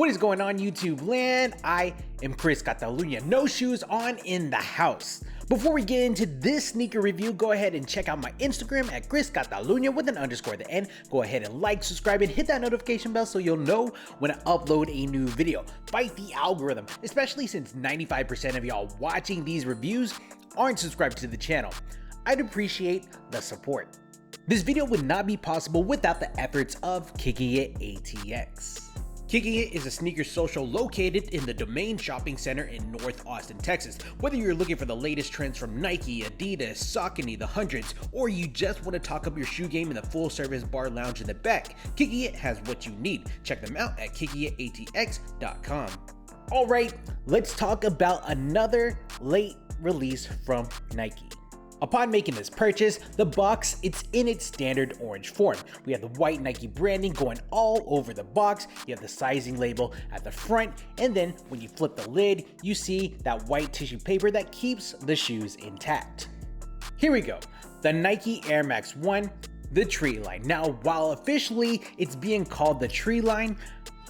What is going on, YouTube land? I am Chris Catalunya, no shoes on in the house. Before we get into this sneaker review, go ahead and check out my Instagram at Chris Catalunya with an underscore at the end. Go ahead and like, subscribe, and hit that notification bell so you'll know when I upload a new video. Fight the algorithm, especially since 95% of y'all watching these reviews aren't subscribed to the channel. I'd appreciate the support. This video would not be possible without the efforts of Kicking It ATX. Kicking It is a sneaker social located in the Domain Shopping Center in North Austin, Texas. Whether you're looking for the latest trends from Nike, Adidas, Saucony, the hundreds, or you just want to talk up your shoe game in the full-service bar lounge in the back, Kicking It has what you need. Check them out at kickingitatx.com. Alright, let's talk about another late release from Nike. Upon making this purchase, the box, it's in its standard orange form. We have the white Nike branding going all over the box, you have the sizing label at the front, and then when you flip the lid, you see that white tissue paper that keeps the shoes intact. Here we go, the Nike Air Max 1, the TREELINE. Now, while officially it's being called the TREELINE,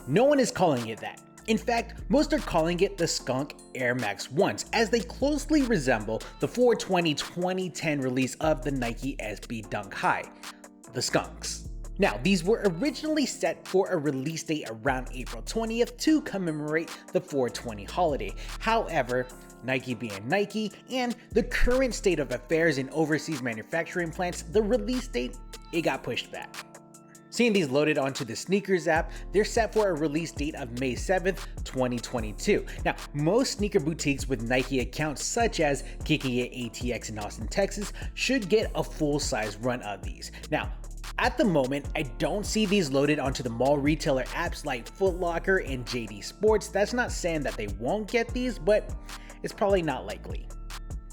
no one is calling it that. In fact, most are calling it the SKUNK Air Max 1s, as they closely resemble the 4/20/2010 release of the Nike SB Dunk High, the SKUNKs. Now, these were originally set for a release date around April 20th to commemorate the 4/20 holiday. However, Nike being Nike and the current state of affairs in overseas manufacturing plants, the release date, it got pushed back. Seeing these loaded onto the sneakers app, they're set for a release date of May 7th, 2022. Now, most sneaker boutiques with Nike accounts such as Kicking It ATX in Austin, Texas should get a full-size run of these. Now, at the moment, I don't see these loaded onto the mall retailer apps like Foot Locker and JD Sports. That's not saying that they won't get these, but it's probably not likely.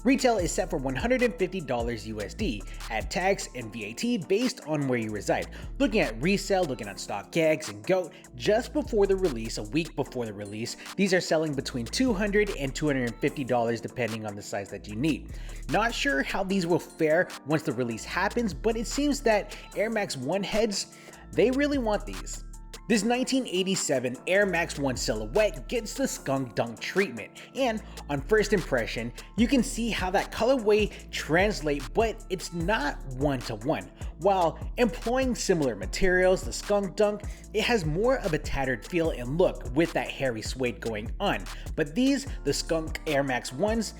Retail is set for $150 USD, add tax and VAT based on where you reside. Looking at resale, looking at StockX and GOAT, just before the release, a week before the release, these are selling between $200 and $250 depending on the size that you need. Not sure how these will fare once the release happens, but it seems that Air Max 1 heads, they really want these. This 1987 Air Max 1 silhouette gets the skunk dunk treatment, and on first impression, you can see how that colorway translates, but it's not one-to-one. While employing similar materials, the skunk dunk, it has more of a tattered feel and look with that hairy suede going on, but these, the SKUNK Air Max 1s,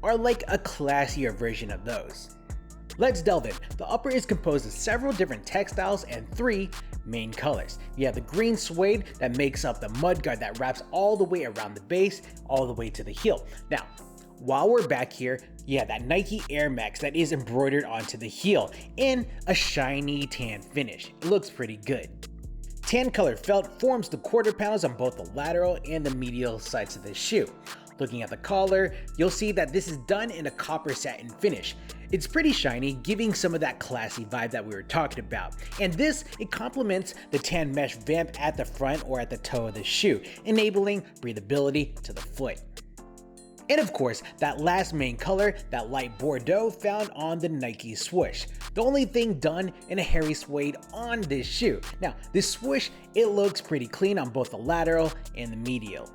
are like a classier version of those. Let's delve in. The upper is composed of several different textiles and 3 main colors. You have the green suede that makes up the mudguard that wraps all the way around the base, all the way to the heel. Now, while we're back here, you have that Nike Air Max that is embroidered onto the heel in a shiny tan finish. It looks pretty good. Tan colored felt forms the quarter panels on both the lateral and the medial sides of the shoe. Looking at the collar, you'll see that this is done in a copper satin finish. It's pretty shiny, giving some of that classy vibe that we were talking about. And this, it complements the tan mesh vamp at the front or at the toe of the shoe, enabling breathability to the foot. And of course, that last main color, that light Bordeaux found on the Nike swoosh. The only thing done in a hairy suede on this shoe. Now, this swoosh, it looks pretty clean on both the lateral and the medial.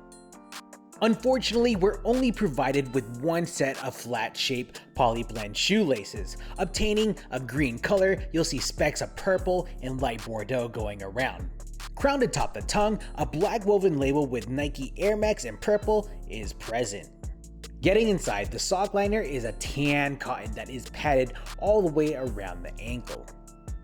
Unfortunately, we're only provided with one set of flat-shaped polyblend shoelaces. Obtaining a green color, you'll see specks of purple and light Bordeaux going around. Crowned atop the tongue, a black woven label with Nike Air Max in purple is present. Getting inside, the sock liner is a tan cotton that is padded all the way around the ankle.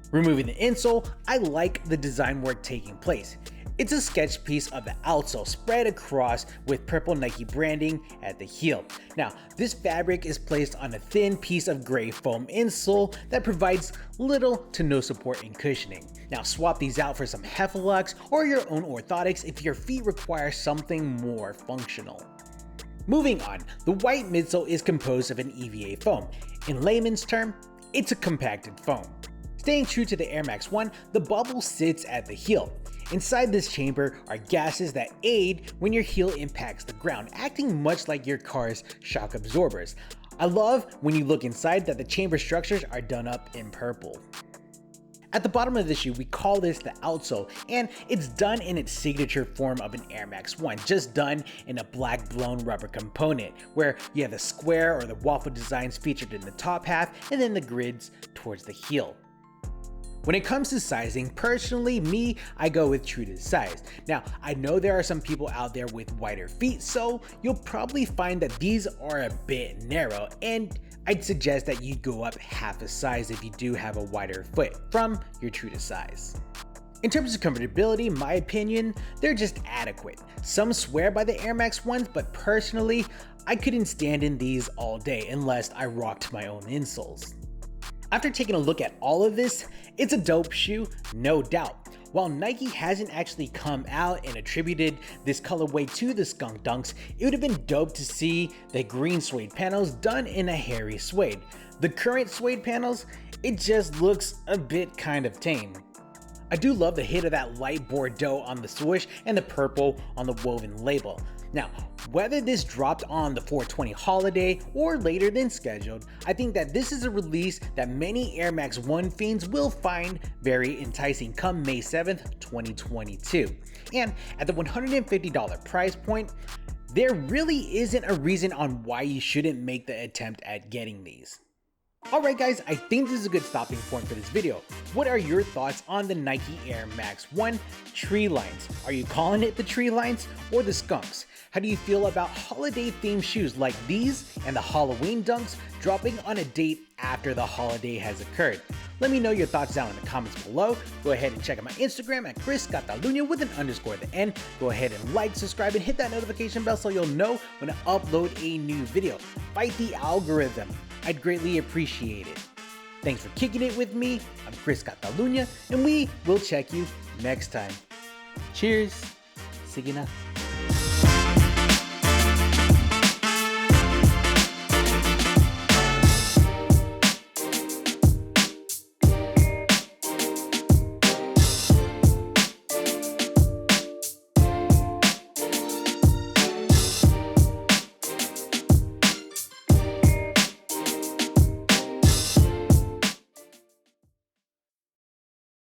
Removing the insole, I like the design work taking place. It's a sketch piece of the outsole spread across with purple Nike branding at the heel. Now, this fabric is placed on a thin piece of gray foam insole that provides little to no support and cushioning. Now, swap these out for some Heffelux or your own orthotics if your feet require something more functional. Moving on, the white midsole is composed of an EVA foam. In layman's term, it's a compacted foam. Staying true to the Air Max 1, the bubble sits at the heel. Inside this chamber are gases that aid when your heel impacts the ground, acting much like your car's shock absorbers. I love when you look inside that the chamber structures are done up in purple. At the bottom of the shoe, we call this the outsole, and it's done in its signature form of an Air Max 1, just done in a black blown rubber component, where you have the square or the waffle designs featured in the top half, and then the grids towards the heel. When it comes to sizing, personally, I go with true to size. Now, I know there are some people out there with wider feet, so you'll probably find that these are a bit narrow, and I'd suggest that you go up half a size if you do have a wider foot from your true to size. In terms of comfortability, my opinion, they're just adequate. Some swear by the Air Max 1s, but personally, I couldn't stand in these all day unless I rocked my own insoles. After taking a look at all of this, it's a dope shoe, no doubt. While Nike hasn't actually come out and attributed this colorway to the Skunk Dunks, it would have been dope to see the green suede panels done in a hairy suede. The current suede panels, it just looks a bit kind of tame. I do love the hit of that light Bordeaux on the swoosh and the purple on the woven label. Now, whether this dropped on the 420 holiday or later than scheduled, I think that this is a release that many Air Max 1 fiends will find very enticing come May 7th, 2022. And at the $150 price point, there really isn't a reason on why you shouldn't make the attempt at getting these. Alright guys, I think this is a good stopping point for this video. What are your thoughts on the Nike Air Max 1 Treelines? Are you calling it the Treelines or the Skunks? How do you feel about holiday themed shoes like these and the Halloween Dunks dropping on a date after the holiday has occurred? Let me know your thoughts down in the comments below. Go ahead and check out my Instagram at ChrisCatalunya with an underscore at the end. Go ahead and like, subscribe, and hit that notification bell so you'll know when I upload a new video. Fight the algorithm. I'd greatly appreciate it. Thanks for kicking it with me. I'm Chris Catalunya, and we will check you next time. Cheers. Sige na.